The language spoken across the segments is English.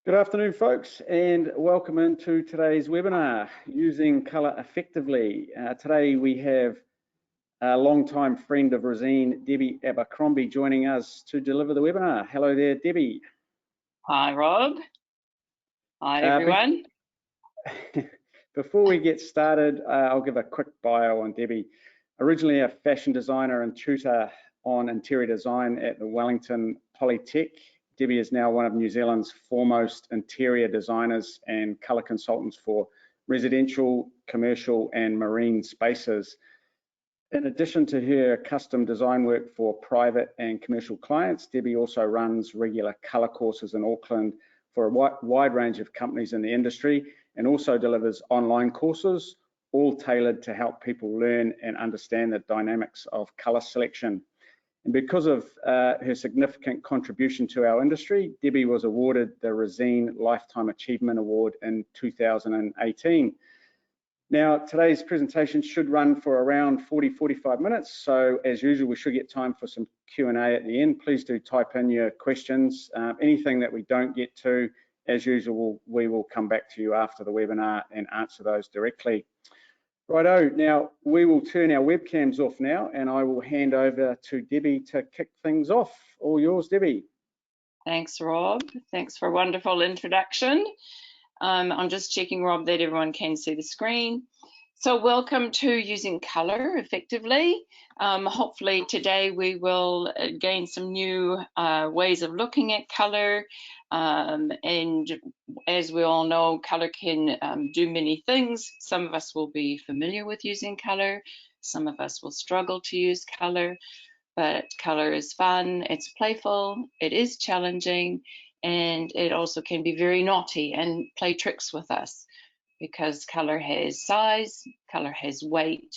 Good afternoon, folks, and welcome into today's webinar, Using Colour Effectively. Today we have a long-time friend of Resene, Debbie Abercrombie, joining us to deliver the webinar. Hello there, Debbie. Hi, Rob. Hi, everyone. Before we get started, I'll give a quick bio on Debbie. Originally a fashion designer and tutor on interior design at the Wellington Polytechnic, Debbie is now one of New Zealand's foremost interior designers and colour consultants for residential, commercial and marine spaces. In addition to her custom design work for private and commercial clients, Debbie also runs regular colour courses in Auckland for a wide range of companies in the industry, and also delivers online courses, all tailored to help people learn and understand the dynamics of colour selection. And because of her significant contribution to our industry, Debbie was awarded the Resene Lifetime Achievement Award in 2018. Now, today's presentation should run for around 40-45 minutes. So as usual, we should get time for some Q&A at the end. Please do type in your questions. Anything that we don't get to, as usual, we will come back to you after the webinar and answer those directly. Righto, now we will turn our webcams off now, and I will hand over to Debbie to kick things off. All yours, Debbie. Thanks, Rob. Thanks for a wonderful introduction. I'm just checking, Rob, that everyone can see the screen. So welcome to Using Colour Effectively. Hopefully today we will gain some new ways of looking at colour. And as we all know, colour can do many things. Some of us will be familiar with using colour. Some of us will struggle to use colour. But colour is fun, it's playful, it is challenging, and it also can be very naughty and play tricks with us, because colour has size, colour has weight,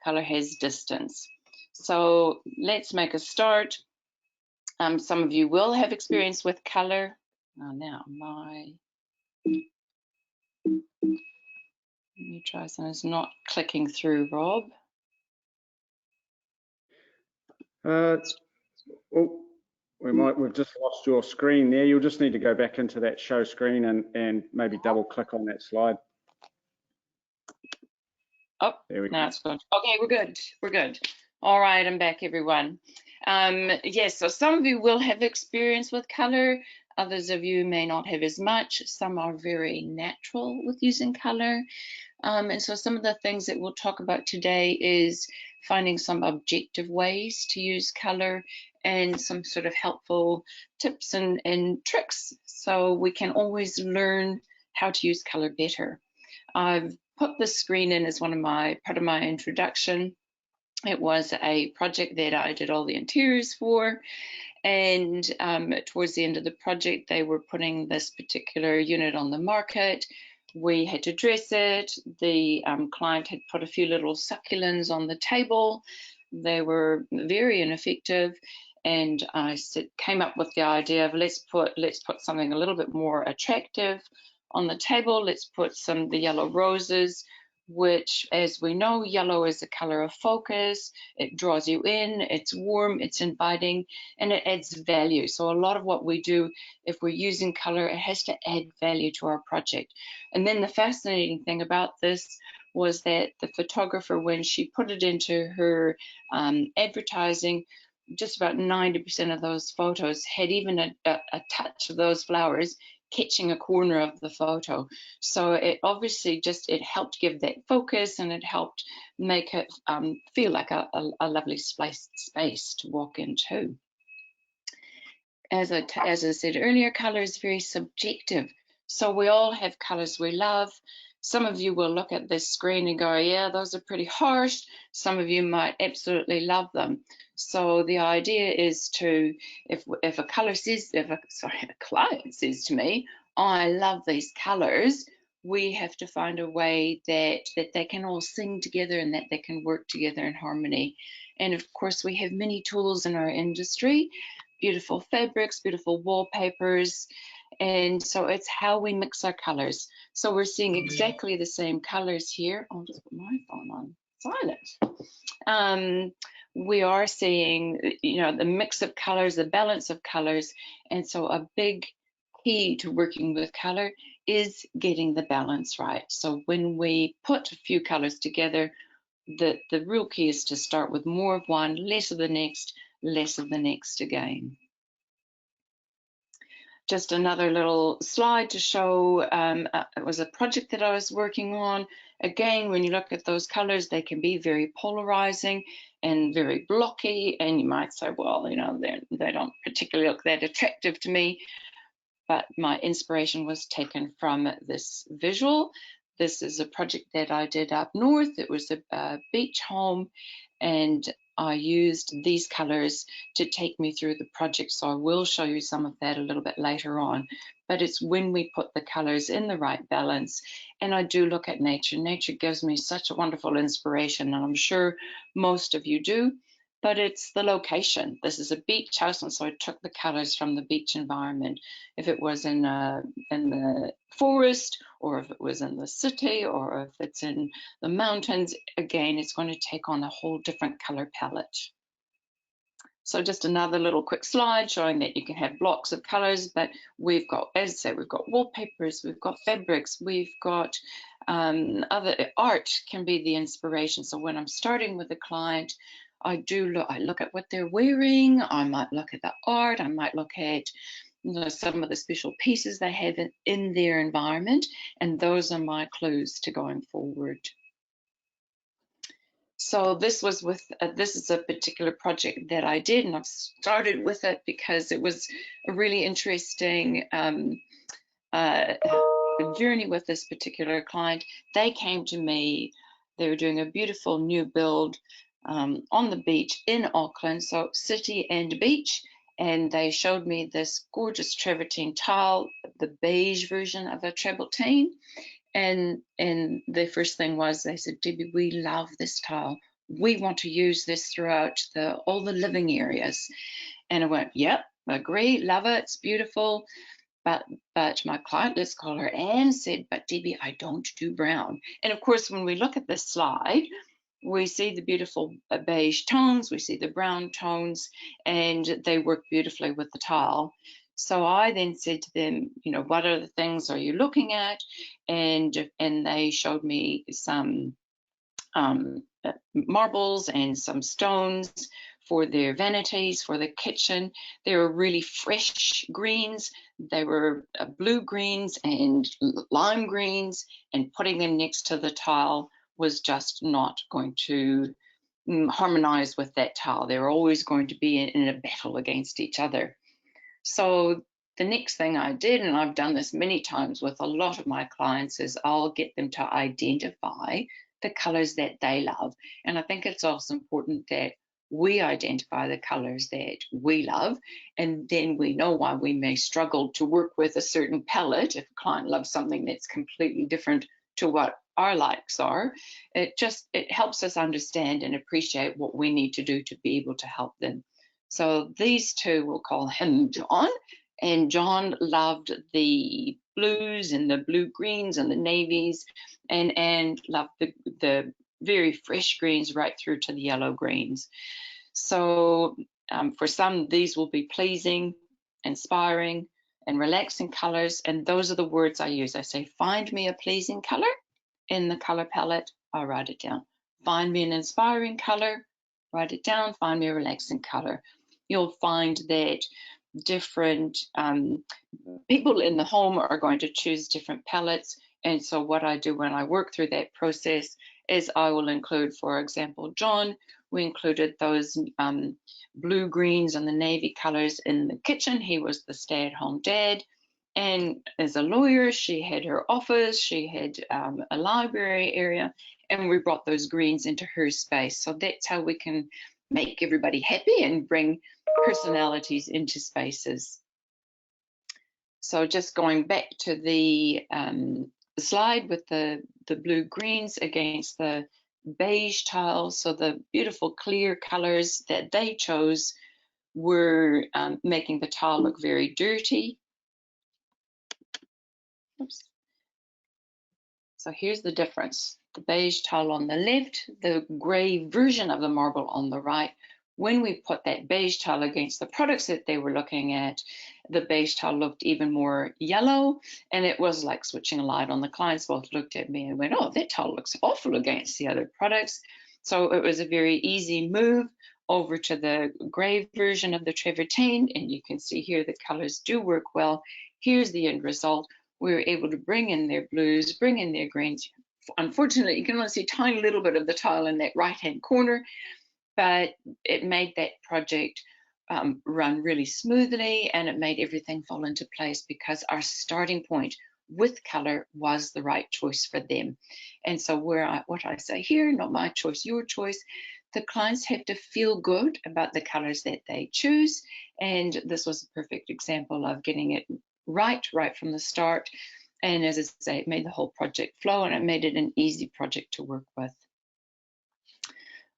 colour has distance. So let's make a start. Some of you will have experience with colour. Oh, now let me try something. It's not clicking through, Rob. We've just lost your screen there. You'll just need to go back into that show screen and maybe double click on that slide. Oh, now it's good. Okay, we're good. All right, I'm back, everyone. Yes, so some of you will have experience with colour. Others of you may not have as much. Some are very natural with using colour. And so some of the things that we'll talk about today is finding some objective ways to use colour and some sort of helpful tips and tricks, so we can always learn how to use colour better. I've put this screen in as part of my introduction. It was a project that I did all the interiors for, and towards the end of the project they were putting this particular unit on the market. We had to dress it. The client had put a few little succulents on the table. They were very ineffective, and I came up with the idea of let's put something a little bit more attractive on the table. Let's put the yellow roses, which, as we know, yellow is a colour of focus. It draws you in, it's warm, it's inviting, and it adds value. So a lot of what we do, if we're using colour, it has to add value to our project. And then the fascinating thing about this was that the photographer, when she put it into her advertising, just about 90% of those photos had even a touch of those flowers catching a corner of the photo. So it obviously it helped give that focus, and it helped make it feel like a lovely space to walk into. As I said earlier, colour is very subjective. So we all have colours we love. Some of you will look at this screen and go, yeah, those are pretty harsh. Some of you might absolutely love them. So the idea is to, if a client says to me, I love these colours, we have to find a way that they can all sing together and that they can work together in harmony. And of course, we have many tools in our industry, beautiful fabrics, beautiful wallpapers, and so it's how we mix our colours. So we're seeing exactly the same colours here. I'll just put my phone on silent. We are seeing, the mix of colours, the balance of colours, and so a big key to working with color is getting the balance right. So when we put a few colors together, the real key is to start with more of one, less of the next, less of the next again. Just another little slide to show, it was a project that I was working on. Again, when you look at those colors, they can be very polarizing and very blocky, and you might say, well, you know, they don't particularly look that attractive to me, but my inspiration was taken from this visual. This is a project that I did up north. It was a beach home, and I used these colors to take me through the project. So I will show you some of that a little bit later on. But it's when we put the colors in the right balance, and I do look at nature. Nature gives me such a wonderful inspiration, and I'm sure most of you do. But it's the location. This is a beach house, and so I took the colors from the beach environment. If it was in the forest, or if it was in the city, or if it's in the mountains, again, it's going to take on a whole different color palette. So just another little quick slide showing that you can have blocks of colors, but we've got, as I said, we've got wallpapers, we've got fabrics, we've got other art can be the inspiration. So when I'm starting with a client, I look at what they're wearing, I might look at the art, I might look at, you know, some of the special pieces they have in their environment, and those are my clues to going forward. So this was with, this is a particular project that I did, and I've started with it because it was a really interesting journey with this particular client. They came to me, they were doing a beautiful new build on the beach in Auckland, so city and beach, and they showed me this gorgeous travertine tile, the beige version of a travertine. And the first thing was, they said, Debbie, we love this tile. We want to use this throughout all the living areas. And I went, yep, agree, love it, it's beautiful. But my client, let's call her Anne, said, but Debbie, I don't do brown. And of course, when we look at this slide, we see the beautiful beige tones, we see the brown tones, and they work beautifully with the tile. So I then said to them, you know, what are the things are you looking at? And they showed me some marbles and some stones for their vanities, for the kitchen. They were really fresh greens. They were blue greens and lime greens, and putting them next to the tile was just not going to harmonize with that tile. They were always going to be in a battle against each other. So the next thing I did, and I've done this many times with a lot of my clients, is I'll get them to identify the colors that they love. And I think it's also important that we identify the colors that we love, and then we know why we may struggle to work with a certain palette. If a client loves something that's completely different to what our likes are, it helps us understand and appreciate what we need to do to be able to help them. So these two, we'll call him John, and John loved the blues and the blue greens and the navies, and loved the very fresh greens right through to the yellow greens. So for some, these will be pleasing, inspiring, and relaxing colors, and those are the words I use. I say, find me a pleasing color in the color palette, I write it down. Find me an inspiring color, write it down. Find me a relaxing color. You'll find that different people in the home are going to choose different palettes. And so what I do when I work through that process is I will include, for example, John, we included those blue greens and the navy colors in the kitchen. He was the stay-at-home dad. And as a lawyer, she had her office, she had a library area, and we brought those greens into her space. So that's how we can make everybody happy and bring personalities into spaces. So just going back to the slide with the blue greens against the beige tiles, so the beautiful clear colors that they chose were making the tile look very dirty. Oops. So here's the difference. The beige tile on the left, the gray version of the marble on the right When we put that beige tile against the products that they were looking at, the beige tile looked even more yellow, and it was like switching a light on. The clients both looked at me and went, oh, that tile looks awful against the other products. So it was a very easy move over to the gray version of the travertine, and you can see here the colors do work well. Here's the end result. We were able to bring in their blues, bring in their greens. Unfortunately, you can only see a tiny little bit of the tile in that right-hand corner, but it made that project run really smoothly, and it made everything fall into place because our starting point with color was the right choice for them. And so what I say here, not my choice, your choice, the clients have to feel good about the colors that they choose. And this was a perfect example of getting it right from the start. And as I say, it made the whole project flow, and it made it an easy project to work with.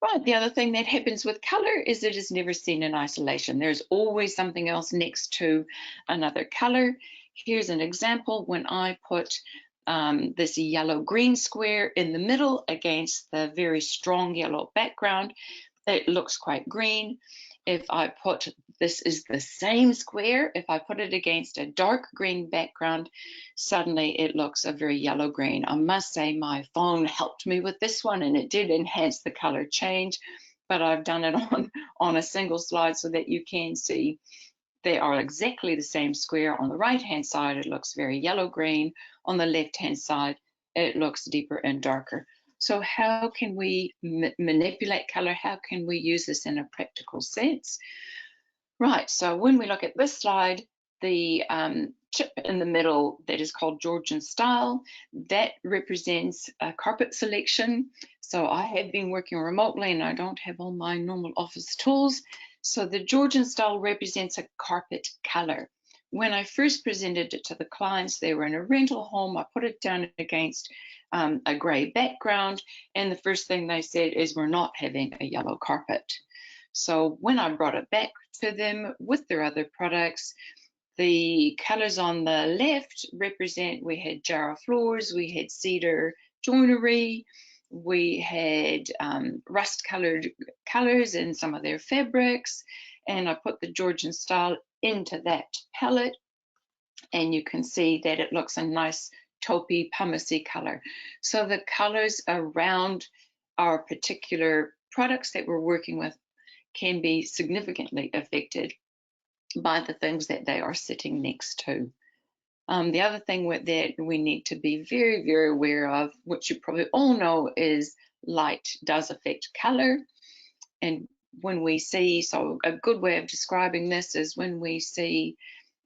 Right, the other thing that happens with color is it is never seen in isolation. There's always something else next to another color. Here's an example when I put this yellow-green square in the middle against the very strong yellow background. It looks quite green. If I put, this is the same square, if I put it against a dark green background, suddenly it looks a very yellow-green. I must say my phone helped me with this one, and it did enhance the color change, but I've done it on a single slide so that you can see they are exactly the same square. On the right-hand side, it looks very yellow-green. On the left-hand side, it looks deeper and darker. So how can we manipulate color? How can we use this in a practical sense? Right, so when we look at this slide, the chip in the middle that is called Georgian style, that represents a carpet selection. So I have been working remotely and I don't have all my normal office tools. So the Georgian style represents a carpet color. When I first presented it to the clients, they were in a rental home. I put it down against a gray background, and the first thing they said is, we're not having a yellow carpet. So when I brought it back to them with their other products, the colors on the left represent, we had Jarrah floors, we had cedar joinery, we had rust colored colors in some of their fabrics, and I put the Georgian style into that palette, and you can see that it looks a nice taupey pumicey color. So the colors around our particular products that we're working with can be significantly affected by the things that they are sitting next to. The other thing that we need to be very, very aware of, which you probably all know, is light does affect color. And when we see, so a good way of describing this is when we see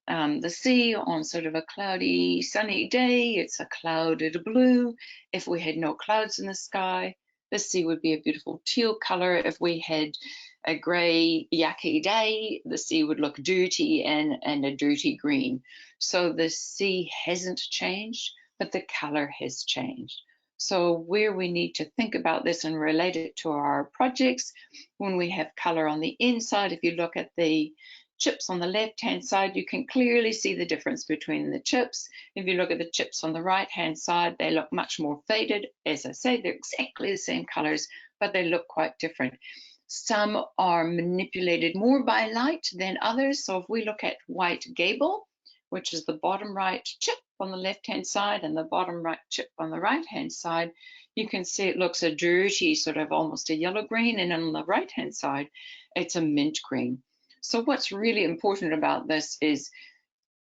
the sea on sort of a cloudy, sunny day, it's a clouded blue. If we had no clouds in the sky, the sea would be a beautiful teal color. If we had a grey, yucky day, the sea would look dirty and a dirty green. So the sea hasn't changed, but the color has changed. So where we need to think about this and relate it to our projects, when we have color on the inside, if you look at the chips on the left-hand side, you can clearly see the difference between the chips. If you look at the chips on the right-hand side, they look much more faded. As I say, they're exactly the same colors, but they look quite different. Some are manipulated more by light than others. So if we look at white gable, which is the bottom right chip on the left-hand side and the bottom right chip on the right-hand side, you can see it looks a dirty, sort of almost a yellow green, and on the right-hand side, it's a mint green. So what's really important about this is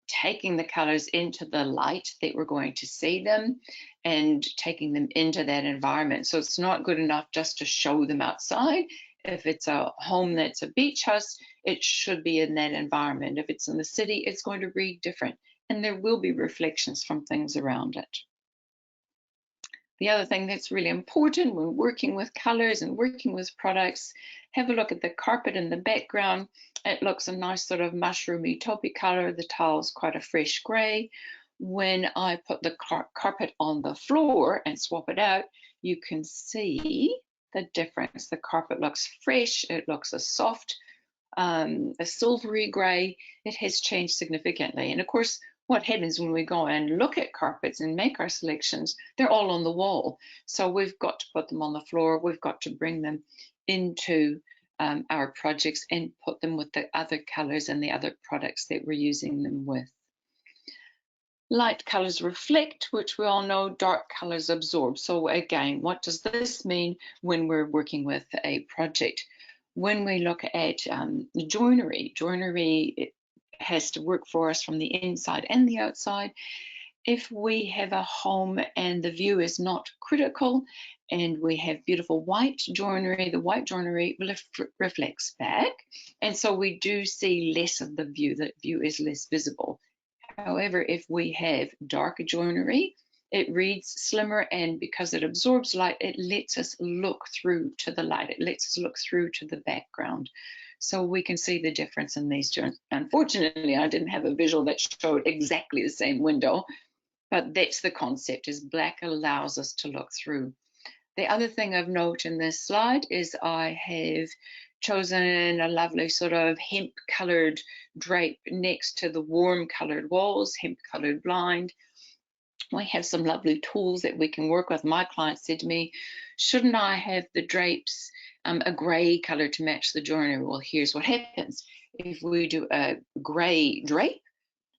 taking the colors into the light that we're going to see them and taking them into that environment. So it's not good enough just to show them outside. If it's a home that's a beach house, it should be in that environment. If it's in the city, it's going to read different, and there will be reflections from things around it. The other thing that's really important when working with colors and working with products, have a look at the carpet in the background. It looks a nice sort of mushroomy taupey color. The tile's quite a fresh gray. When I put the carpet on the floor and swap it out, you can see the difference. The carpet looks fresh. It looks a soft, a silvery gray. It has changed significantly. And of course, what happens when we go and look at carpets and make our selections, they're all on the wall. So we've got to put them on the floor. We've got to bring them into our projects and put them with the other colors and the other products that we're using them with. Light colors reflect, which we all know, dark colors absorb. So again, what does this mean when we're working with a project? When we look at joinery, it has to work for us from the inside and the outside. If we have a home and the view is not critical and we have beautiful white joinery, the white joinery reflects back. And so we do see less of the view is less visible. However, if we have dark joinery, it reads slimmer, and because it absorbs light, it lets us look through to the light. It lets us look through to the background. So we can see the difference in these two. Unfortunately, I didn't have a visual that showed exactly the same window, but that's the concept, is black allows us to look through. The other thing of note in this slide is I have chosen a lovely sort of hemp colored drape next to the warm colored walls, hemp colored blind. We have some lovely tools that we can work with. My client said to me, shouldn't I have the drapes a gray color to match the joinery? Well, here's what happens. If we do a gray drape,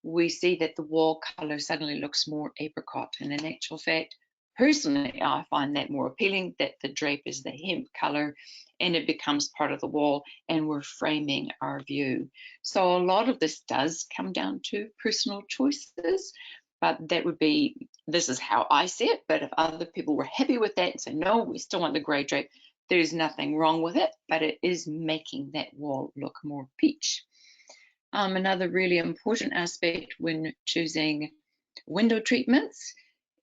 we see that the wall color suddenly looks more apricot. And in actual fact, personally, I find that more appealing, that the drape is the hemp color and it becomes part of the wall and we're framing our view. So a lot of this does come down to personal choices, but this is how I see it. But if other people were happy with that and say, no, we still want the gray drape, there's nothing wrong with it, but it is making that wall look more peach. Another really important aspect when choosing window treatments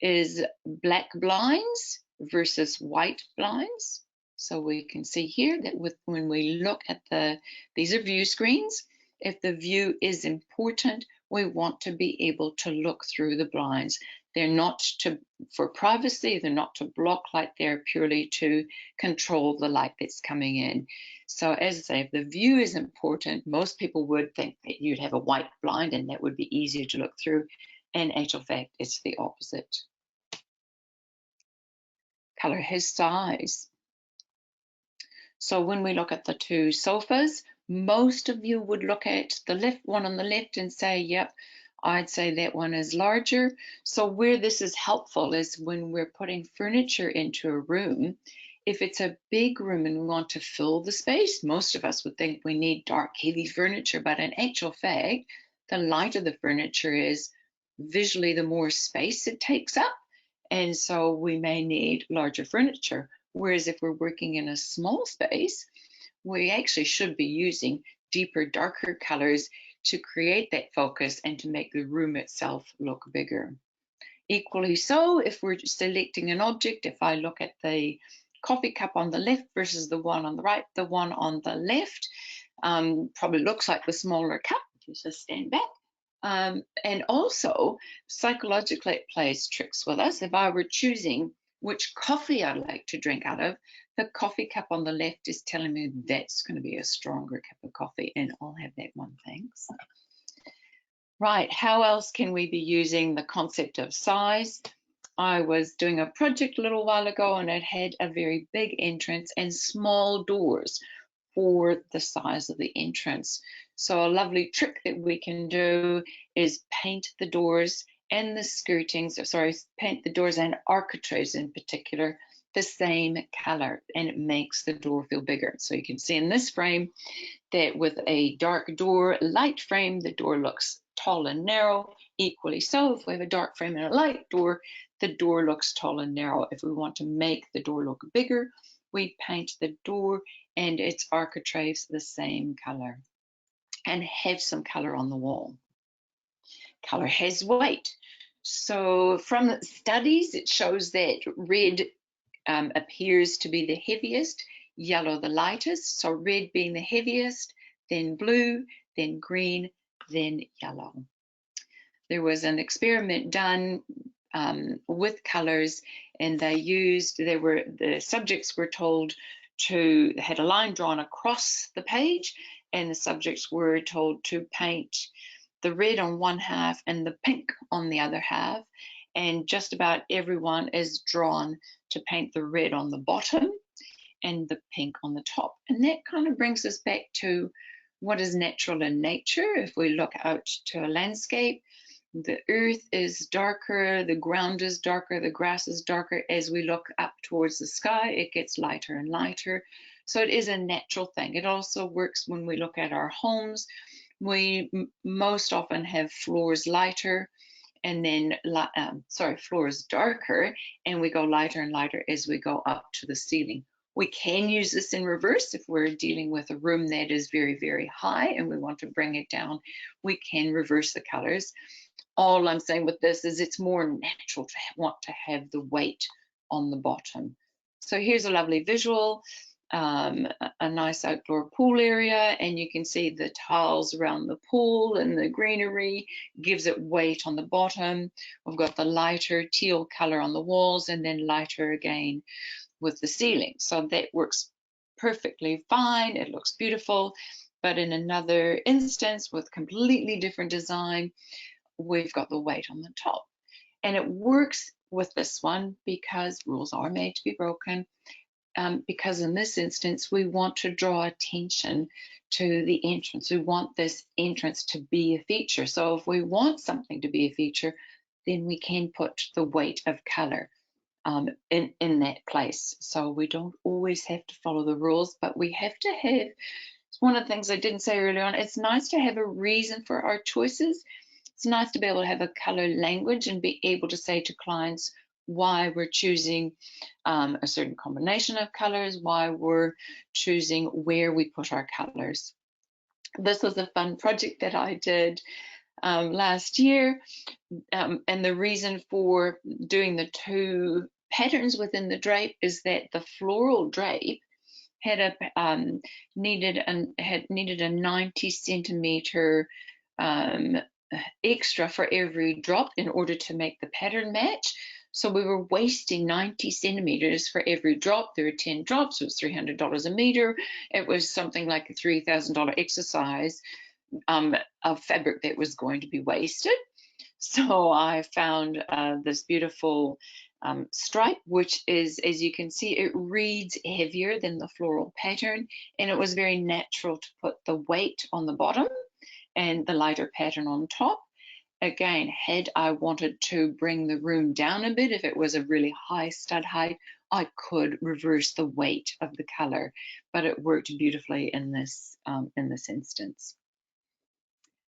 is black blinds versus white blinds. So we can see here that when we look at these are view screens. If the view is important, we want to be able to look through the blinds. They're not for privacy, they're not to block light, they're purely to control the light that's coming in. So as I say, if the view is important, most people would think that you'd have a white blind and that would be easier to look through. In actual fact, it's the opposite. Color has size. So when we look at the two sofas, most of you would look at the one on the left and say, yep, I'd say that one is larger. So where this is helpful is when we're putting furniture into a room. If it's a big room and we want to fill the space, most of us would think we need dark, heavy furniture, but in actual fact, the lighter the furniture is, visually the more space it takes up, and so we may need larger furniture. Whereas if we're working in a small space, we actually should be using deeper, darker colors to create that focus and to make the room itself look bigger. Equally so, if we're selecting an object, if I look at the coffee cup on the left versus the one on the right, the one on the left probably looks like the smaller cup. Just stand back. And also, psychologically, it plays tricks with us. If I were choosing which coffee I'd like to drink out of, the coffee cup on the left is telling me that's going to be a stronger cup of coffee, and I'll have that one, thanks. Right, how else can we be using the concept of size? I was doing a project a little while ago and it had a very big entrance and small doors for the size of the entrance. So a lovely trick that we can do is paint the doors and the skirtings, paint the doors and architraves in particular the same color, and it makes the door feel bigger. So you can see in this frame that with a dark door, light frame, the door looks tall and narrow. Equally so, if we have a dark frame and a light door, the door looks tall and narrow. If we want to make the door look bigger, we paint the door and its architraves the same color and have some color on the wall. Color has weight. So from studies, it shows that red appears to be the heaviest, yellow the lightest. So red being the heaviest, then blue, then green, then yellow. There was an experiment done with colors, and the subjects were told to had a line drawn across the page, and the subjects were told to paint the red on one half and the pink on the other half, and just about everyone is drawn to paint the red on the bottom, and the pink on the top. And that kind of brings us back to what is natural in nature. If we look out to a landscape, the earth is darker, the ground is darker, the grass is darker. As we look up towards the sky, it gets lighter and lighter. So it is a natural thing. It also works when we look at our homes. We most often have floors lighter, and then floors darker, and we go lighter and lighter as we go up to the ceiling. We can use this in reverse if we're dealing with a room that is very, very high and we want to bring it down. We can reverse the colors. All I'm saying with this is it's more natural to want to have the weight on the bottom. So here's a lovely visual, a nice outdoor pool area, and you can see the tiles around the pool and the greenery gives it weight on the bottom. We've got the lighter teal color on the walls and then lighter again with the ceiling. So that works perfectly fine. It looks beautiful. But in another instance with completely different design, we've got the weight on the top. And it works with this one because rules are made to be broken. Because in this instance, we want to draw attention to the entrance. We want this entrance to be a feature. So if we want something to be a feature, then we can put the weight of color in that place. So we don't always have to follow the rules, but we have to have, it's one of the things I didn't say earlier on, it's nice to have a reason for our choices. It's nice to be able to have a color language and be able to say to clients why we're choosing a certain combination of colors, why we're choosing where we put our colors. This was a fun project that I did last year, and the reason for doing the two patterns within the drape is that the floral drape had needed a 90 centimeter extra for every drop in order to make the pattern match. So we were wasting 90 centimeters for every drop. There were 10 drops, it was $300 a meter. It was something like a $3,000 exercise of fabric that was going to be wasted. So I found this beautiful stripe, which is, as you can see, it reads heavier than the floral pattern, and it was very natural to put the weight on the bottom and the lighter pattern on top. Again, had I wanted to bring the room down a bit, if it was a really high stud height, I could reverse the weight of the color, but it worked beautifully in this instance.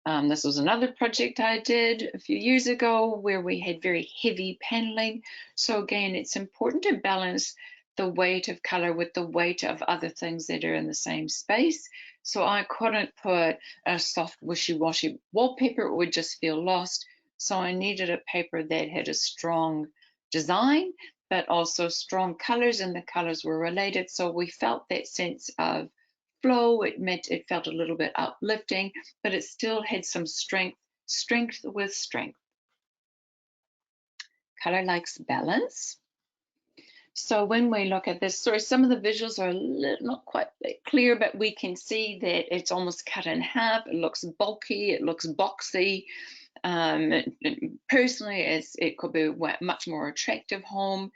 This was another project I did a few years ago where we had very heavy paneling. So again, it's important to balance the weight of color with the weight of other things that are in the same space. So I couldn't put a soft wishy-washy wallpaper, it would just feel lost. So I needed a paper that had a strong design, but also strong colors, and the colors were related. So we felt that sense of flow. It felt a little bit uplifting, but it still had some strength with strength. Color likes balance. So when we look at this, sorry, some of the visuals are not quite clear, but we can see that it's almost cut in half. It looks bulky, it looks boxy. Personally, it could be a much more attractive home.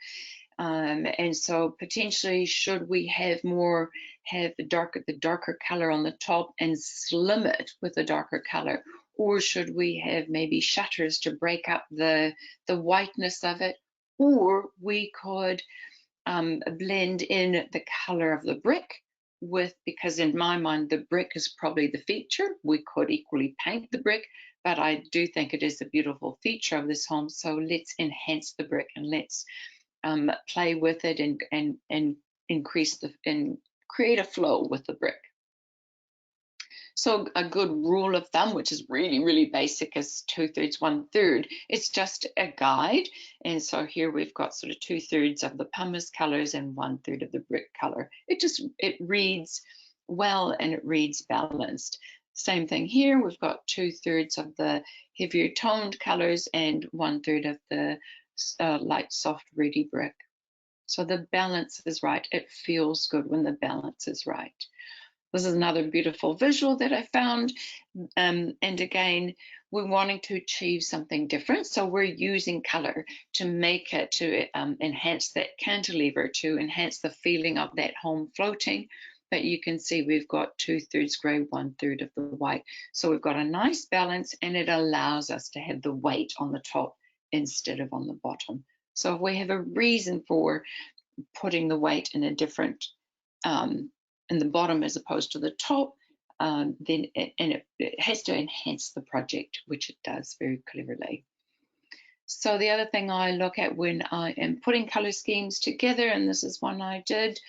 And so potentially, should we have the darker color on the top and slim it with a darker color, or should we have maybe shutters to break up the whiteness of it, or we could blend in the color of the brick because in my mind the brick is probably the feature. We could equally paint the brick, but I do think it is a beautiful feature of this home, so let's enhance the brick and let's play with it and increase and create a flow with the brick. So a good rule of thumb, which is really, really basic, is 2/3, 1/3. It's just a guide. And so here we've got sort of 2/3 of the pumice colors and 1/3 of the brick color. It reads well and it reads balanced. Same thing here, we've got 2/3 of the heavier toned colors and 1/3 of the light, soft, reedy brick. So the balance is right. It feels good when the balance is right. This is another beautiful visual that I found. And again, we're wanting to achieve something different. So we're using color to make it, to enhance that cantilever, to enhance the feeling of that home floating. But you can see we've got 2/3 grey, 1/3 of the white. So we've got a nice balance, and it allows us to have the weight on the top instead of on the bottom. So if we have a reason for putting the weight in a different, in the bottom as opposed to the top, then it has to enhance the project, which it does very cleverly. So the other thing I look at when I am putting color schemes together, and this is one I did,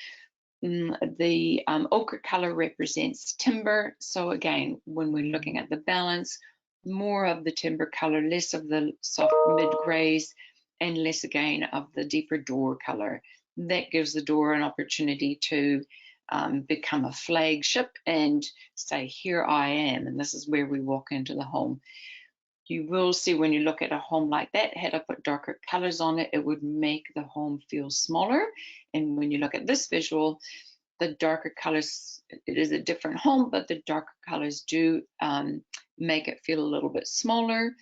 the ochre color represents timber. So again, when we're looking at the balance, more of the timber color, less of the soft mid grays, and less again of the deeper door color. That gives the door an opportunity to become a flagship and say, here I am, and this is where we walk into the home. You will see when you look at a home like that, had I put darker colors on it, it would make the home feel smaller. And when you look at this visual, the darker colors, it is a different home, but the darker colors do make it feel a little bit smaller.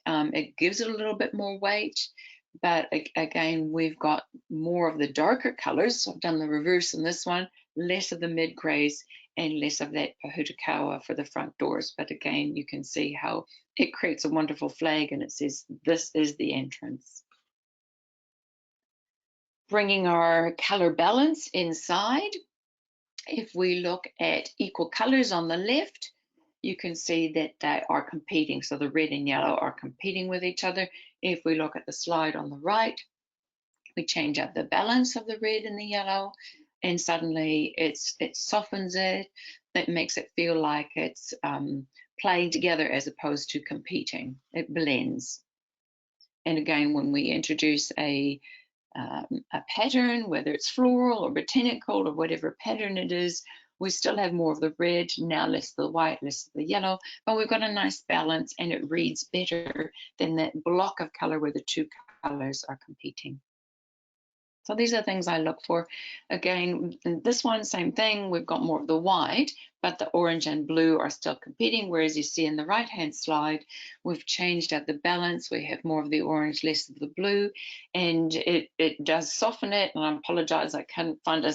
It gives it a little bit more weight. But again, we've got more of the darker colors. So I've done the reverse in this one, less of the mid grays and less of that Pahutakawa for the front doors. But again, you can see how it creates a wonderful flag, and it says, this is the entrance. Bringing our color balance inside. If we look at equal colors on the left, you can see that they are competing. So the red and yellow are competing with each other. If we look at the slide on the right, we change up the balance of the red and the yellow, and suddenly it softens it. It makes it feel like it's playing together as opposed to competing. It blends. And again, when we introduce a pattern, whether it's floral or botanical or whatever pattern it is, we still have more of the red, now less of the white, less of the yellow, but we've got a nice balance, and it reads better than that block of color where the two colors are competing. So these are things I look for. Again, in this one, same thing, we've got more of the white, but the orange and blue are still competing, whereas you see in the right-hand slide, we've changed out the balance. We have more of the orange, less of the blue, and it does soften it, and I apologize, I can't find a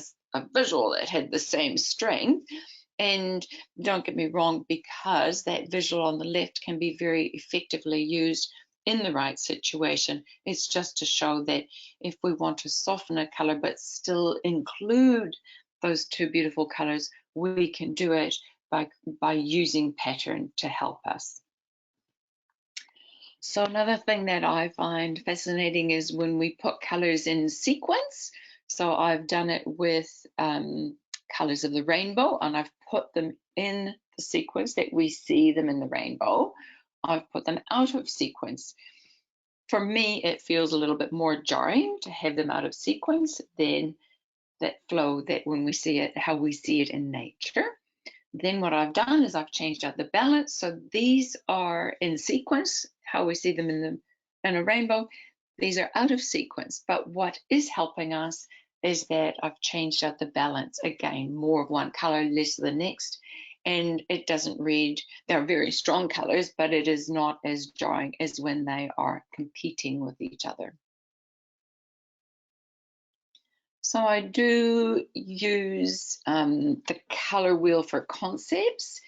visual that had the same strength. And don't get me wrong, because that visual on the left can be very effectively used in the right situation. It's just to show that if we want to soften a color but still include those two beautiful colors, we can do it by using pattern to help us. So another thing that I find fascinating is when we put colors in sequence. So I've done it with colors of the rainbow, and I've put them in the sequence that we see them in the rainbow. I've put them out of sequence. For me, it feels a little bit more jarring to have them out of sequence than that flow that when we see it, how we see it in nature. Then what I've done is I've changed out the balance. So these are in sequence, how we see them in a rainbow. These are out of sequence, but what is helping us is that I've changed out the balance. Again, more of one color, less of the next. And it doesn't read, they're very strong colors, but it is not as jarring as when they are competing with each other. So I do use the color wheel for concepts,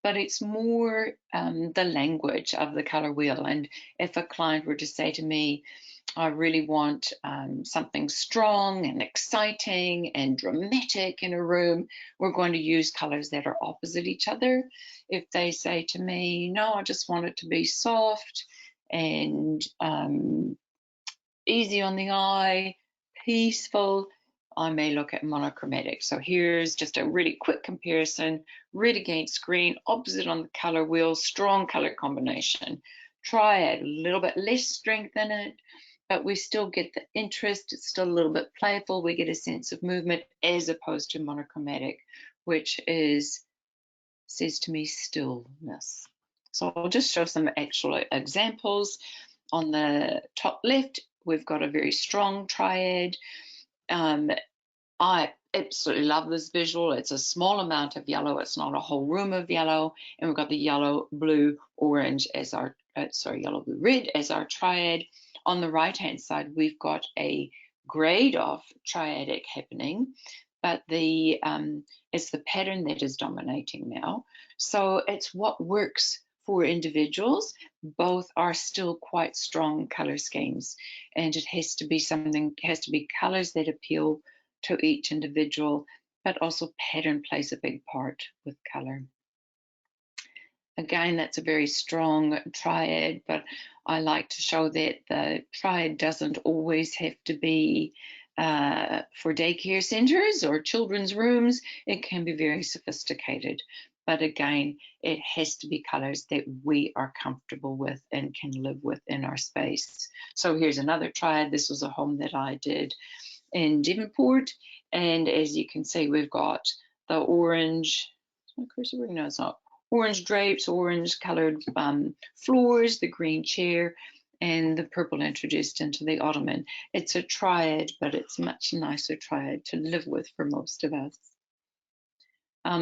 but it's more the language of the color wheel. And if a client were to say to me, I really want something strong and exciting and dramatic in a room, we're going to use colors that are opposite each other. If they say to me, no, I just want it to be soft and easy on the eye, peaceful, I may look at monochromatic. So here's just a really quick comparison: red against green, opposite on the color wheel, strong color combination. Triad, a little bit less strength in it, but we still get the interest. It's still a little bit playful. We get a sense of movement, as opposed to monochromatic, which says to me stillness. So I'll just show some actual examples. On the top left, we've got a very strong triad. I absolutely love this visual. It's a small amount of yellow. It's not a whole room of yellow. And we've got the yellow, blue, orange as our red as our triad. On the right-hand side, we've got a grade of triadic happening, but it's the pattern that is dominating now. So it's what works for individuals. Both are still quite strong color schemes, and it has to be colors that appeal to each individual, but also pattern plays a big part with color. Again, that's a very strong triad, but I like to show that the triad doesn't always have to be for daycare centers or children's rooms. It can be very sophisticated, but again, it has to be colors that we are comfortable with and can live with in our space. So here's another triad. This was a home that I did in Devonport, and as you can see, we've got the orange, no, it's not, orange drapes, orange colored floors, the green chair, and the purple introduced into the ottoman. It's a triad, but it's much nicer triad to live with for most of us.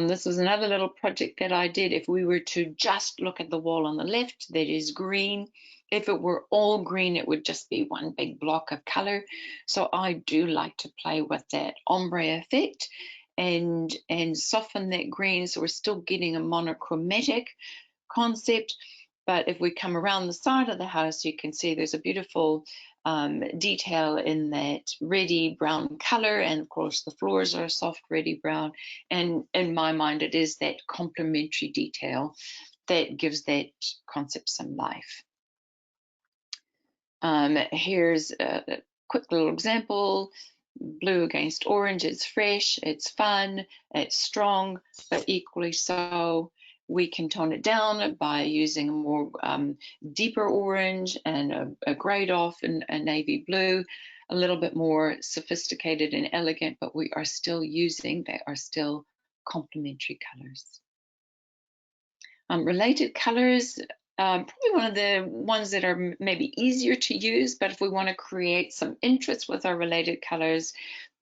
This was another little project that I did. If we were to just look at the wall on the left, that is green. If it were all green, it would just be one big block of color. So I do like to play with that ombre effect and soften that green, so we're still getting a monochromatic concept. But if we come around the side of the house, you can see there's a beautiful detail in that reddy brown color, and of course the floors are soft reddy brown, and in my mind it is that complementary detail that gives that concept some life. Here's a quick little example. Blue against orange. It's fresh, it's fun, it's strong, but equally so we can tone it down by using a more deeper orange and a grade off and a navy blue, a little bit more sophisticated and elegant, but we are still using, they are still complementary colors. Related colors, probably one of the ones that are maybe easier to use, but if we want to create some interest with our related colors,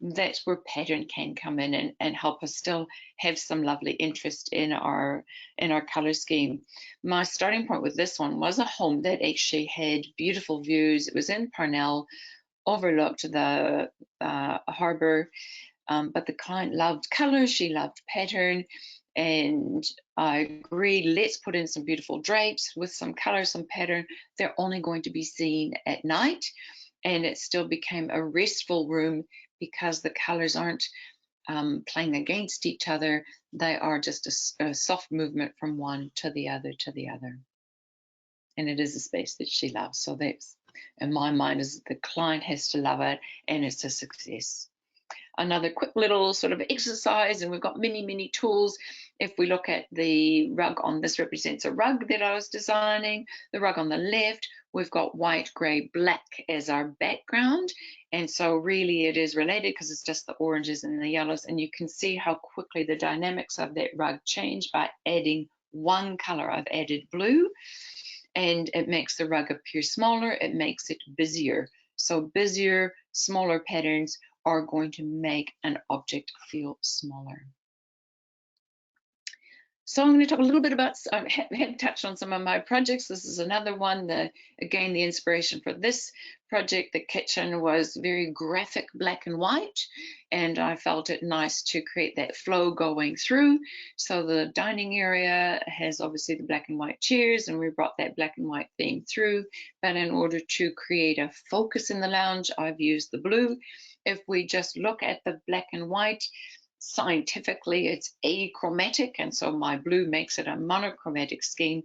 that's where pattern can come in and help us still have some lovely interest in our color scheme. My starting point with this one was a home that actually had beautiful views. It was in Parnell, overlooked the harbor, but the client loved color, she loved pattern, and I agreed, let's put in some beautiful drapes with some color, some pattern. They're only going to be seen at night, and it still became a restful room because the colors aren't playing against each other. They are just a soft movement from one to the other to the other. And it is a space that she loves. So that's, in my mind, is the client has to love it, and it's a success. Another quick little sort of exercise, and we've got many tools. If we look at the rug on this, represents a rug that I was designing. The rug on the left, we've got white, grey, black as our background, and so really it is related because it's just the oranges and the yellows, and you can see how quickly the dynamics of that rug change by adding one color. I've added blue, and it makes the rug appear smaller, it makes it busier. So busier, smaller patterns are going to make an object feel smaller. So I'm going to talk a little bit about, I had touched on some of my projects. This is another one. Again, the inspiration for this project, the kitchen, was very graphic black and white, and I felt it nice to create that flow going through. So the dining area has obviously the black and white chairs, and we brought that black and white theme through. But in order to create a focus in the lounge, I've used the blue. If we just look at the black and white, scientifically it's achromatic, and so my blue makes it a monochromatic scheme.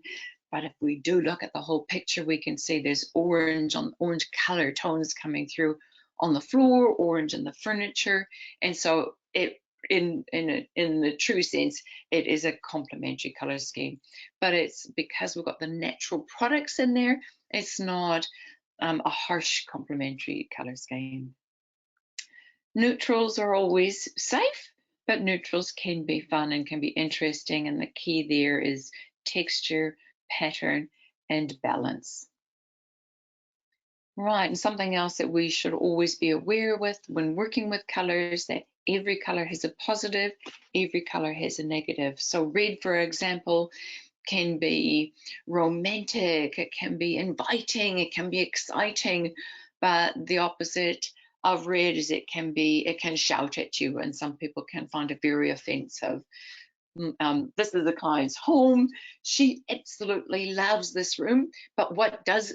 But if we do look at the whole picture, we can see there's orange color tones coming through on the floor, orange in the furniture, and so it in the true sense it is a complementary color scheme. But it's because we've got the natural products in there, it's not a harsh complementary color scheme. Neutrals are always safe, but neutrals can be fun and can be interesting, and the key there is texture, pattern, and balance. Right, and something else that we should always be aware with when working with colors, that every color has a positive, every color has a negative. So red, for example, can be romantic, it can be inviting, it can be exciting, but the opposite of red is it can shout at you, and some people can find it very offensive. This is the client's home. She absolutely loves this room, but what does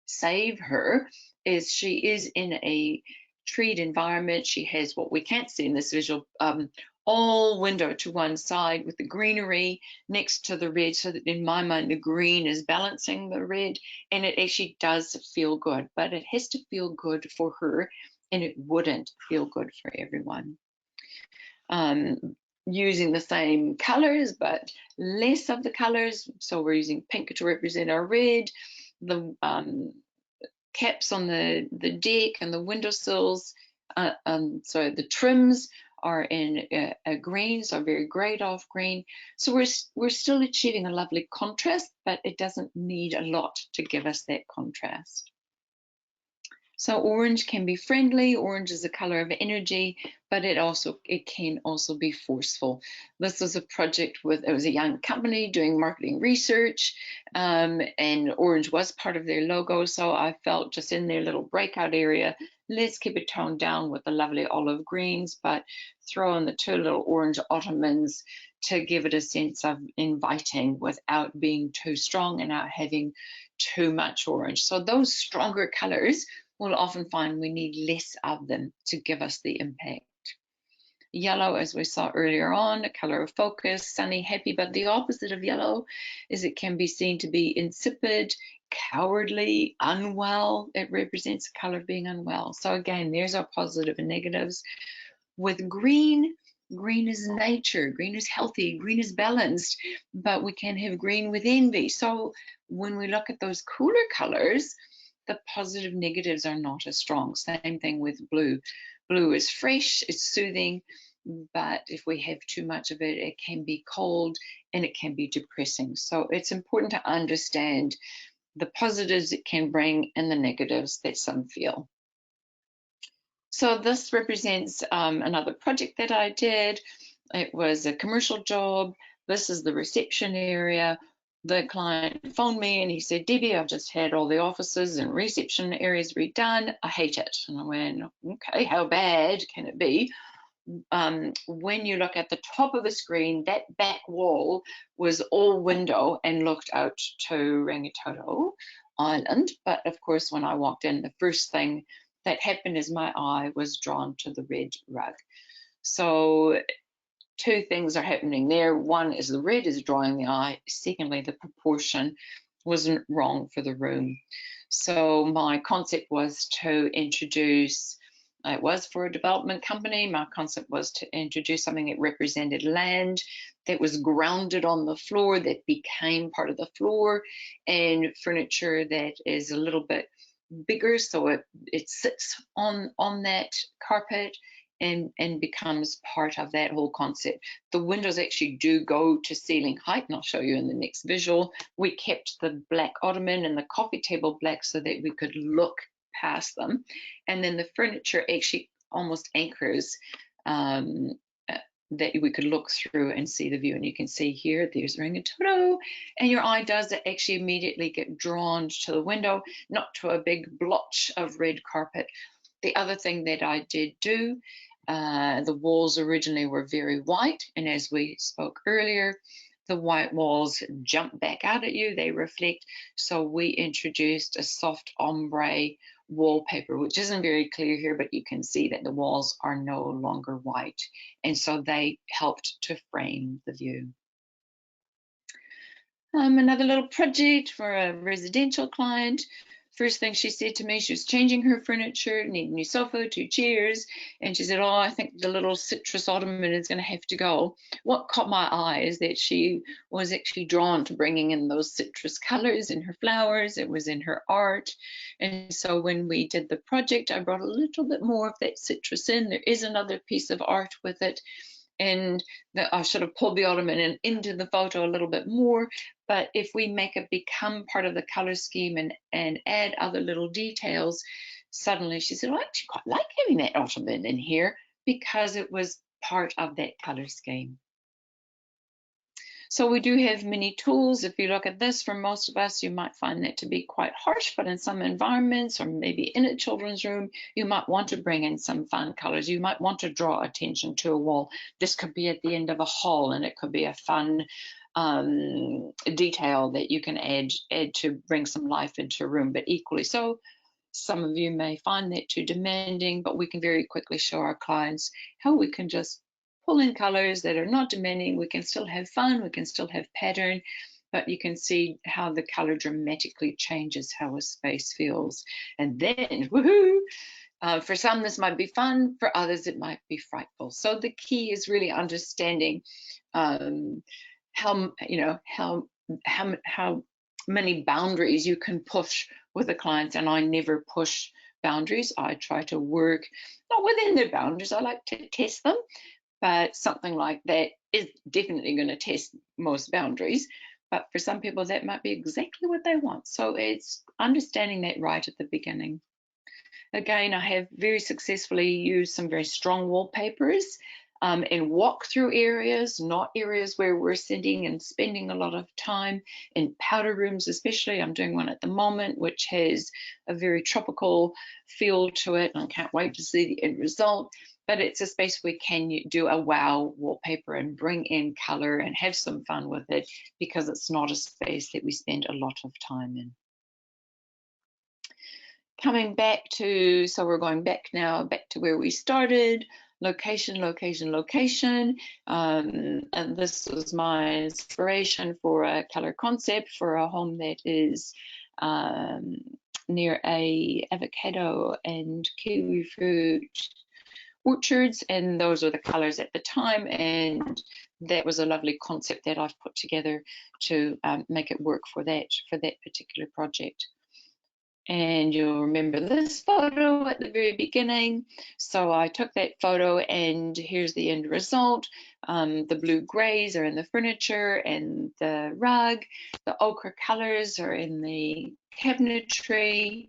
save her is she is in a treed environment. She has what we can't see in this visual, all window to one side with the greenery next to the red, so that in my mind the green is balancing the red, and it actually does feel good, but it has to feel good for her, and it wouldn't feel good for everyone. Using the same colors but less of the colors, so we're using pink to represent our red. The caps on the deck and the windowsills, so the trims are in a green, so very grayed off green. So we're still achieving a lovely contrast, but it doesn't need a lot to give us that contrast. So orange can be friendly. Orange is a color of energy, but it can also be forceful. This was a project it was a young company doing marketing research, and orange was part of their logo. So I felt just in their little breakout area, let's keep it toned down with the lovely olive greens, but throw in the two little orange ottomans to give it a sense of inviting without being too strong and not having too much orange. So those stronger colors, we'll often find we need less of them to give us the impact. Yellow, as we saw earlier on, a color of focus, sunny, happy, but the opposite of yellow is it can be seen to be insipid, cowardly, unwell. It represents a color of being unwell. So again, there's our positive and negatives. With green, green is nature, green is healthy, green is balanced, but we can have green with envy. So when we look at those cooler colors, the positive negatives are not as strong. Same thing with blue. Blue is fresh, it's soothing, but if we have too much of it, it can be cold and it can be depressing. So it's important to understand the positives it can bring and the negatives that some feel. So this represents another project that I did. It was a commercial job. This is the reception area. The client phoned me and he said, Debbie, I've just had all the offices and reception areas redone. I hate it. And I went, okay, how bad can it be? When you look at the top of the screen, that back wall was all window and looked out to Rangitoto Island. But of course, when I walked in, the first thing that happened is my eye was drawn to the red rug. So two things are happening there. One is the red is drawing the eye. Secondly, the proportion wasn't wrong for the room. So my concept was to introduce, it was for a development company, my concept was to introduce something that represented land, that was grounded on the floor, that became part of the floor, and furniture that is a little bit bigger, so it sits on that carpet and becomes part of that whole concept. The windows actually do go to ceiling height, and I'll show you in the next visual. We kept the black ottoman and the coffee table black so that we could look past them. And then the furniture actually almost anchors that we could look through and see the view. And you can see here, there's Rangitoto, and your eye does actually immediately get drawn to the window, not to a big blotch of red carpet. The other thing that I did do, the walls originally were very white, and as we spoke earlier, the white walls jump back out at you, they reflect. So we introduced a soft ombre wallpaper, which isn't very clear here, but you can see that the walls are no longer white, and so they helped to frame the view. Another little project for a residential client. First thing she said to me, she was changing her furniture, need a new sofa, 2 chairs, and she said, oh, I think the little citrus ottoman is going to have to go. What caught my eye is that she was actually drawn to bringing in those citrus colors in her flowers. It was in her art. And so when we did the project, I brought a little bit more of that citrus in. There is another piece of art with it. And I should have pulled the ottoman into the photo a little bit more, but if we make it become part of the color scheme and add other little details, suddenly she said, well, I actually quite like having that ottoman in here because it was part of that color scheme. So we do have many tools. If you look at this, for most of us, you might find that to be quite harsh, but in some environments, or maybe in a children's room, you might want to bring in some fun colors. You might want to draw attention to a wall. This could be at the end of a hall, and it could be a fun detail that you can add to bring some life into a room. But equally so, some of you may find that too demanding, but we can very quickly show our clients how we can just pull in colors that are not demanding. We can still have fun, we can still have pattern, but you can see how the color dramatically changes how a space feels. And then, woohoo! For some, this might be fun. For others, it might be frightful. So the key is really understanding how many boundaries you can push with the clients. And I never push boundaries. I try to work not within their boundaries. I like to test them, but something like that is definitely going to test most boundaries. But for some people, that might be exactly what they want. So it's understanding that right at the beginning. Again, I have very successfully used some very strong wallpapers in walk-through areas, not areas where we're sitting and spending a lot of time. In powder rooms especially, I'm doing one at the moment, which has a very tropical feel to it, and I can't wait to see the end result. But it's a space we can do a wow wallpaper and bring in color and have some fun with it, because it's not a space that we spend a lot of time in. Coming back to, so we're going back now, back to where we started. Location, location, location. And this was my inspiration for a color concept for a home that is near a avocado and kiwi fruit orchards, and those are the colors at the time, and that was a lovely concept that I've put together to make it work for that particular project. And you'll remember this photo at the very beginning. So I took that photo, and here's the end result. The blue grays are in the furniture and the rug. The ochre colors are in the cabinetry.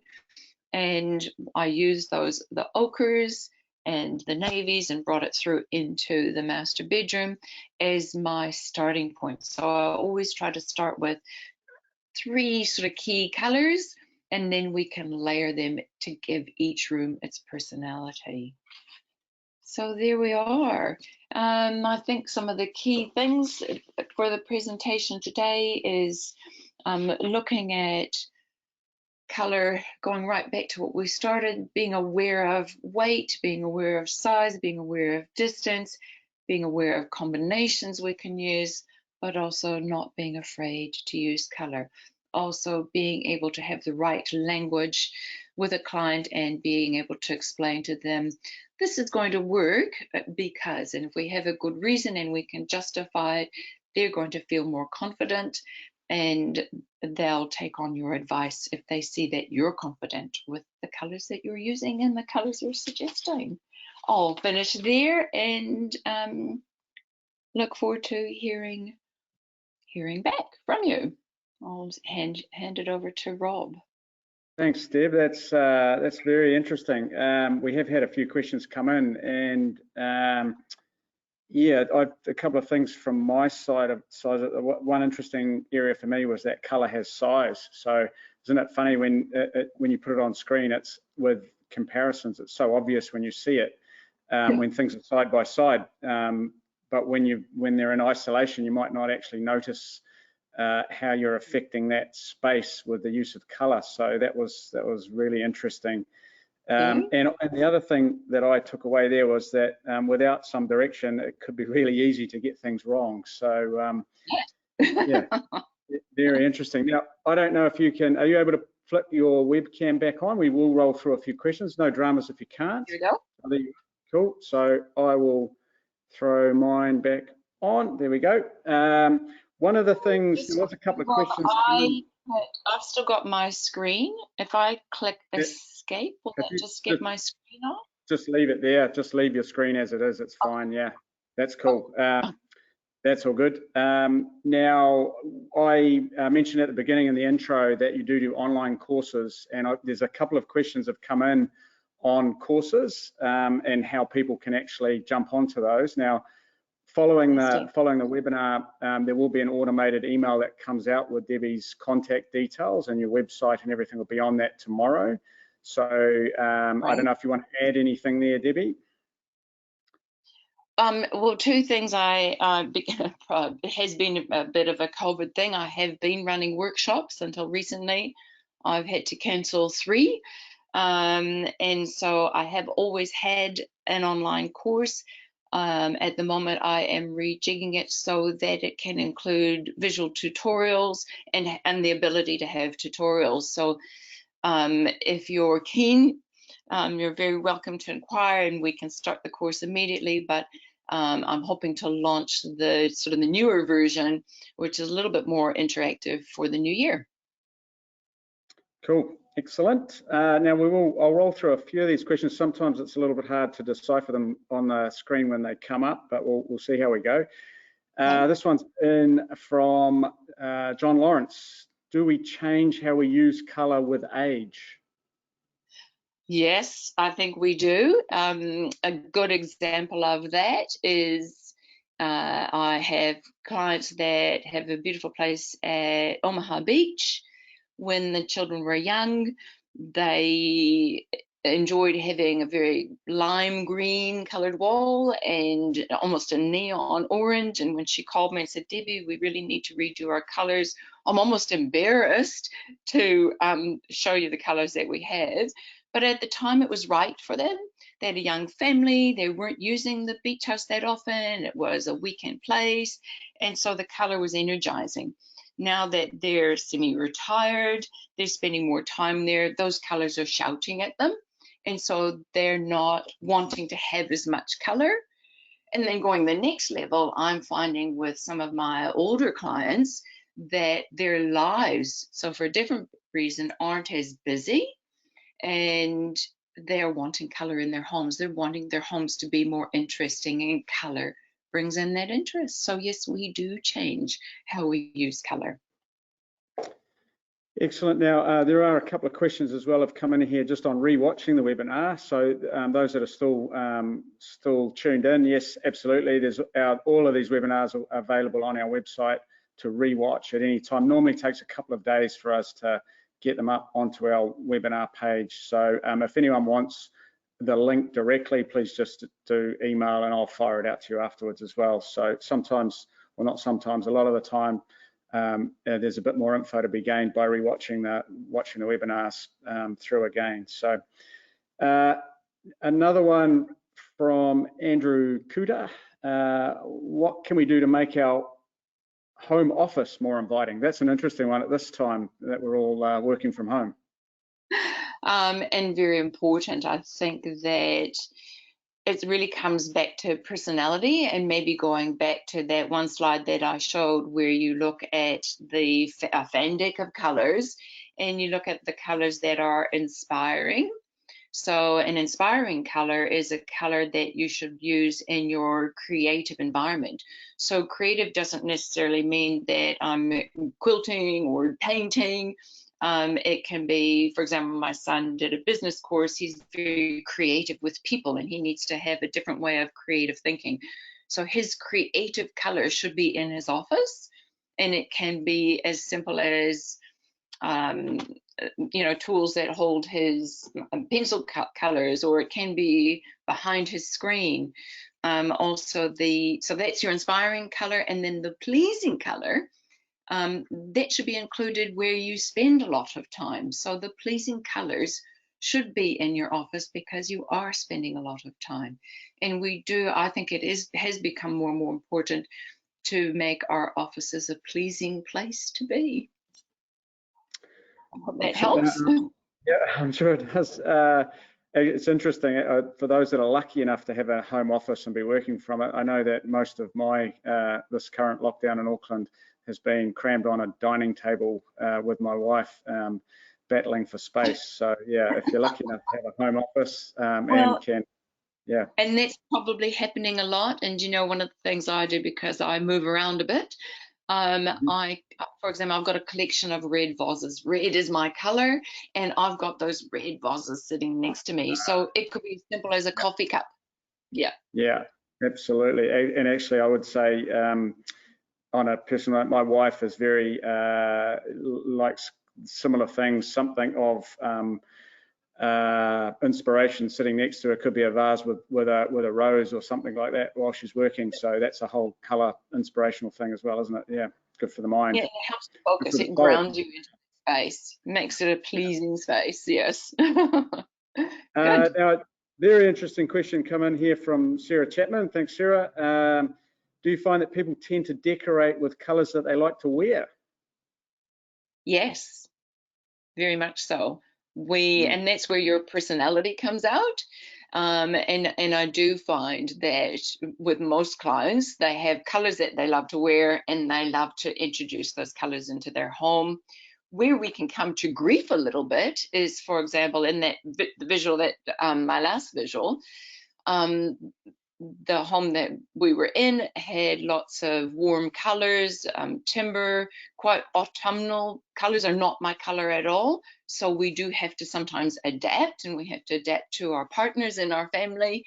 And I used the ochres and the navies and brought it through into the master bedroom as my starting point. So I always try to start with 3 sort of key colors, and then we can layer them to give each room its personality. So there we are. I think some of the key things for the presentation today is looking at color, going right back to what we started, being aware of weight, being aware of size, being aware of distance, being aware of combinations we can use, but also not being afraid to use color. Also being able to have the right language with a client and being able to explain to them, this is going to work because, and if we have a good reason and we can justify it, they're going to feel more confident, and they'll take on your advice if they see that you're confident with the colors that you're using and the colors you're suggesting. I'll finish there and look forward to hearing back from you. I'll hand it over to Rob. Thanks, Deb. That's very interesting. We have had a few questions come in, and yeah, a couple of things from my side. One interesting area for me was that color has size. So isn't it funny when you put it on screen, it's with comparisons, it's so obvious when you see it, when things are side by side. But when they're in isolation, you might not actually notice how you're affecting that space with the use of color. So that was really interesting. And the other thing that I took away there was that without some direction, it could be really easy to get things wrong. So yeah, very interesting. Now, I don't know if are you able to flip your webcam back on? We will roll through a few questions. No dramas if you can't. Here we go. Cool. So I will throw mine back on. There we go. One of the things, there was a couple of questions. I've still got my screen. If I click escape, will that just get my screen off? Just leave it there. Just leave your screen as it is. It's fine. Yeah, that's cool. That's all good. Now, I mentioned at the beginning in the intro that you do online courses, and there's a couple of questions have come in on courses and how people can actually jump onto those. Now, following the webinar, there will be an automated email that comes out with Debbie's contact details, and your website and everything will be on that tomorrow. So I don't know if you want to add anything there, Debbie. Well, two things. It has been a bit of a COVID thing. I have been running workshops until recently. I've had to cancel 3. And so I have always had an online course. At the moment, I am rejigging it so that it can include visual tutorials and the ability to have tutorials. So if you're keen, you're very welcome to inquire, and we can start the course immediately. But I'm hoping to launch the sort of the newer version, which is a little bit more interactive for the new year. Cool, excellent. Now I'll roll through a few of these questions. Sometimes it's a little bit hard to decipher them on the screen when they come up, but we'll see how we go. This one's in from John Lawrence. Do we change how we use colour with age? Yes, I think we do. A good example of that is I have clients that have a beautiful place at Omaha Beach. When the children were young, they enjoyed having a very lime green colored wall and almost a neon orange. And when she called me and said, Debbie, we really need to redo our colors, I'm almost embarrassed to show you the colors that we have. But at the time, it was right for them. They had a young family. They weren't using the beach house that often. It was a weekend place. And so the color was energizing. Now that they're semi-retired, they're spending more time there, those colors are shouting at them. And so they're not wanting to have as much color. And then going the next level, I'm finding with some of my older clients that their lives, so for a different reason, aren't as busy. And they're wanting color in their homes. They're wanting their homes to be more interesting, and color brings in that interest. So yes, we do change how we use color. Excellent. Now, there are a couple of questions as well have come in here just on rewatching the webinar. So those that are still tuned in, yes, absolutely. There's all of these webinars are available on our website to rewatch at any time. Normally takes a couple of days for us to get them up onto our webinar page. So if anyone wants the link directly, please just do email and I'll fire it out to you afterwards as well. So sometimes, well, not sometimes, a lot of the time, there's a bit more info to be gained by watching the webinars through again. So another one from Andrew Kuda. What can we do to make our home office more inviting? That's an interesting one at this time that we're all working from home. And very important. I think that it really comes back to personality, and maybe going back to that one slide that I showed where you look at the fan deck of colors and you look at the colors that are inspiring. So an inspiring color is a color that you should use in your creative environment. So creative doesn't necessarily mean that I'm quilting or painting. It can be, for example, my son did a business course. He's very creative with people and he needs to have a different way of creative thinking. So his creative color should be in his office, and it can be as simple as tools that hold his pencil colors, or it can be behind his screen. So that's your inspiring color, and then the pleasing color, that should be included where you spend a lot of time. So the pleasing colors should be in your office because you are spending a lot of time. And I think it has become more and more important to make our offices a pleasing place to be. I hope that helps. Yeah, I'm sure it does. It's interesting for those that are lucky enough to have a home office and be working from it. I know that most of my this current lockdown in Auckland has been crammed on a dining table with my wife, battling for space. So yeah, if you're lucky enough to have a home office and that's probably happening a lot. And one of the things I do, because I move around a bit, for example, I've got a collection of red vases. Red is my color, and I've got those red vases sitting next to me. So it could be as simple as a coffee cup. Yeah. Yeah. Absolutely. And actually, I would say on a personal note, my wife is very likes similar things. Something of inspiration sitting next to her, could be a vase with a rose or something like that while she's working. So that's a whole colour inspirational thing as well, isn't it? Yeah, good for the mind. Yeah, it helps you focus. It grounds you into the space, makes it a pleasing space. Yes. Good. Now, very interesting question come in here from Sarah Chapman. Thanks, Sarah. Do you find that people tend to decorate with colours that they like to wear? Yes, very much so. And that's where your personality comes out. And I do find that with most clients, they have colours that they love to wear, and they love to introduce those colours into their home. Where we can come to grief a little bit is, for example, in that visual, that my last visual, the home that we were in had lots of warm colors, timber, quite autumnal colors are not my color at all. So we do have to sometimes adapt, and we have to adapt to our partners in our family.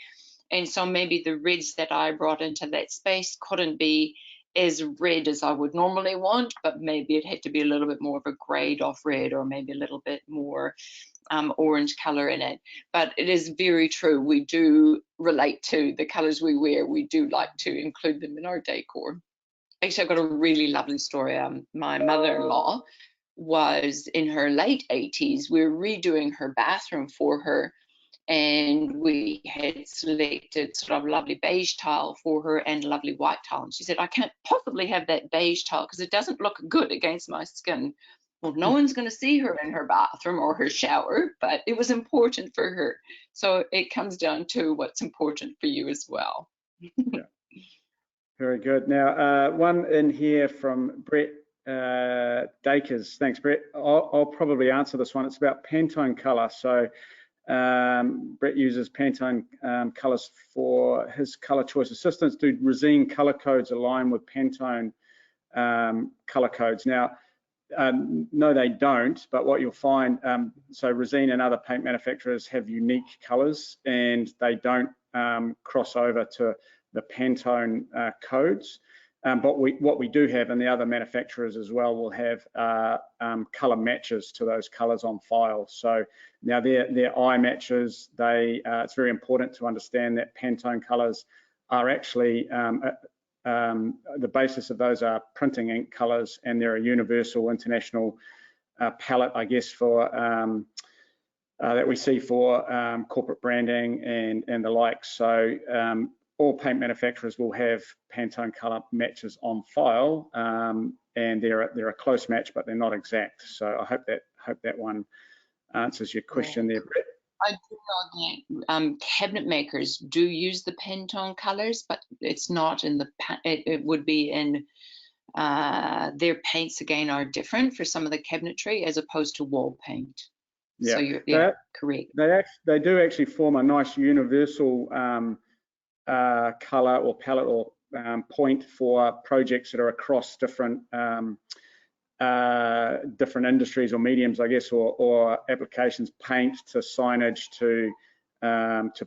And so maybe the reds that I brought into that space couldn't be as red as I would normally want, but maybe it had to be a little bit more of a grayed off red, or maybe a little bit more orange color in it. But it is very true, we do relate to the colors we wear. We do like to include them in our decor. Actually, I've got a really lovely story. My mother-in-law was in her late 80s. We were redoing her bathroom for her, and we had selected sort of lovely beige tile for her and lovely white tile. And she said, I can't possibly have that beige tile because it doesn't look good against my skin. Well, no one's going to see her in her bathroom or her shower, but it was important for her. So it comes down to what's important for you as well. Yeah. Very good. Now, one in here from Brett Dakers. Thanks, Brett. I'll probably answer this one. It's about Pantone Color. So Brett uses Pantone colors for his color choice assistance. Do Resene color codes align with Pantone color codes? Now, no, they don't, but what you'll find, so Resene and other paint manufacturers have unique colors, and they don't cross over to the Pantone codes. But what we do have, and the other manufacturers as well, will have color matches to those colors on file. So now they're eye matches. It's very important to understand that Pantone colors are actually the basis of those are printing ink colors, and they're a universal international palette, I guess, for that we see for corporate branding and the like. So all paint manufacturers will have Pantone color matches on file, and they're a close match, but they're not exact. So I hope that one answers your question there, Brett. I do know that cabinet makers do use the Pantone colors, but it's not in the, it would be in, their paints again are different for some of the cabinetry as opposed to wall paint. Yeah, so you're correct. They do actually form a nice universal color or palette or point for projects that are across different industries or mediums, I guess, or applications, paint to signage to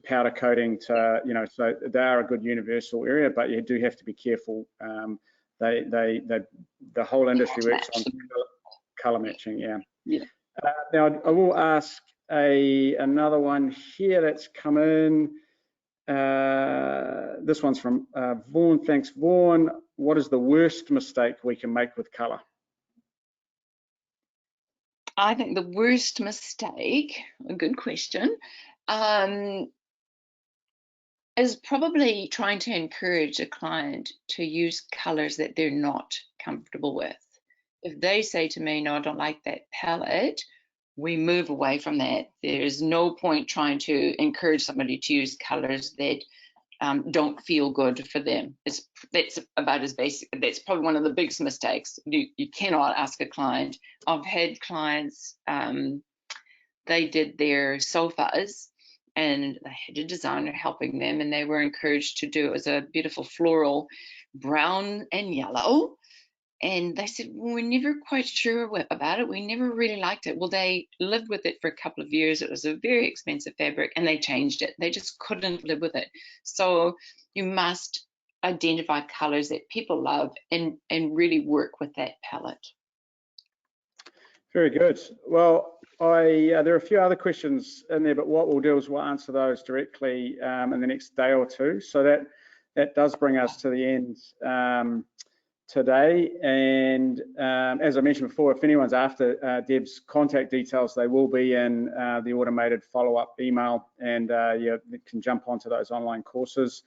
powder coating to, so they are a good universal area, but you do have to be careful. The whole industry works on color matching. Yeah. Now I will ask another one here that's come in. This one's from Vaughan. Thanks, Vaughan. What is the worst mistake we can make with color? I think the worst mistake, a good question, is probably trying to encourage a client to use colors that they're not comfortable with. If they say to me, no, I don't like that palette, we move away from that. There's no point trying to encourage somebody to use colors that don't feel good for them. That's about as basic. That's probably one of the biggest mistakes. You cannot ask a client. I've had clients, they did their sofas and they had a designer helping them, and they were encouraged to do, it was a beautiful floral brown and yellow, And they said, well, we're never quite sure about it. We never really liked it. Well, they lived with it for a couple of years. It was a very expensive fabric and they changed it. They just couldn't live with it. So you must identify colors that people love and really work with that palette. Very good. Well, there are a few other questions in there, but what we'll do is we'll answer those directly in the next day or two. So that does bring us to the end today. And as I mentioned before, if anyone's after Deb's contact details, they will be in the automated follow-up email, and you can jump onto those online courses.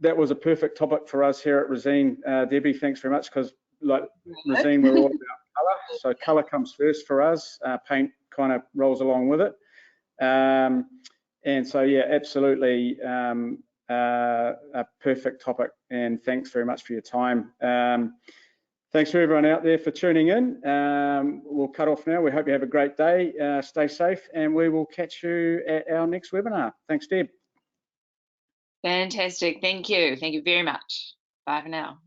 That was a perfect topic for us here at Resene. Debbie, thanks very much, because like Resene, we're all about colour. So colour comes first for us. Paint kind of rolls along with it. And so, yeah, absolutely a perfect topic. And thanks very much for your time. Thanks for everyone out there for tuning in. We'll cut off now. We hope you have a great day. Stay safe, and we will catch you at our next webinar. Thanks, Deb. Fantastic. Thank you. Thank you very much. Bye for now.